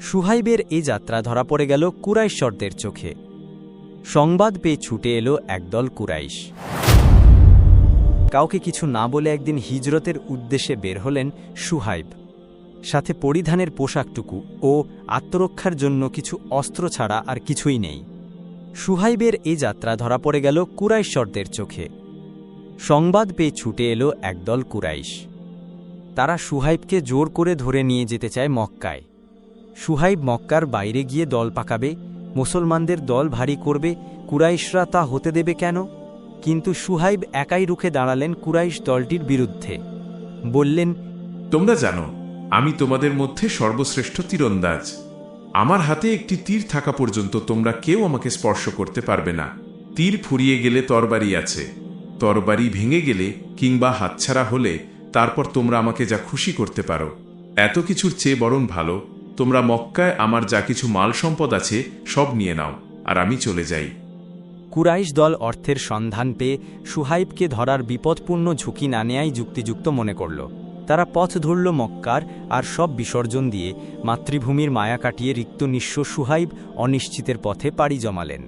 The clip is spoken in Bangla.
সুহাইবের এই যাত্রা ধরা পড়ে গেল কুরাইশদের চোখে। সংবাদ পেয়ে ছুটে এলো একদল কুরাইশ। কাউকে কিছু না বলে একদিন হিজরতের উদ্দেশ্যে বের হলেন সুহাইব। সাথে পরিধানের পোশাকটুকু ও আত্মরক্ষার জন্য কিছু অস্ত্র ছাড়া আর কিছুই নেই। সুহাইবের এই যাত্রা ধরা পড়ে গেল কুরাইশদের চোখে। সংবাদ পেয়ে ছুটে এলো একদল কুরাইশ। তারা সুহাইবকে জোর করে ধরে নিয়ে যেতে চায় মক্কায়। সুহাইব মক্কার বাইরে গিয়ে দল পাকাবে, মুসলমানদের দল ভারী করবে, কুরাইশরা তা হতে দেবে কেন? কিন্তু সুহাইব একাই রুখে দাঁড়ালেন কুরাইশ দলটির বিরুদ্ধে। বললেন, তোমরা জানো আমি তোমাদের মধ্যে সর্বশ্রেষ্ঠ তীরন্দাজ। আমার হাতে একটি তীর থাকা পর্যন্ত তোমরা কেউ আমাকে স্পর্শ করতে পারবে না। তীর ফুরিয়ে গেলে তরবারি আছে, তরবারি ভেঙে গেলে কিংবা হাতছাড়া হলে তারপর তোমরা আমাকে যা খুশি করতে পারো। এত কিছুর চেয়ে বরং ভালো তোমরা মক্কায় আমার যা কিছু মাল সম্পদ আছে সব নিয়ে নাও, আর আমি চলে যাই। কুরাইশ দল অর্থের সন্ধান পেয়ে সুহাইবকে ধরার বিপদপূর্ণ ঝুঁকি না নেয়াই যুক্তিযুক্ত মনে করল। তারা পথ ধরল মক্কার, আর সব বিসর্জন দিয়ে মাতৃভূমির মায়া কাটিয়ে রিক্ত নিঃস্ব সুহাইব অনিশ্চিতের পথে পাড়ি জমালেন।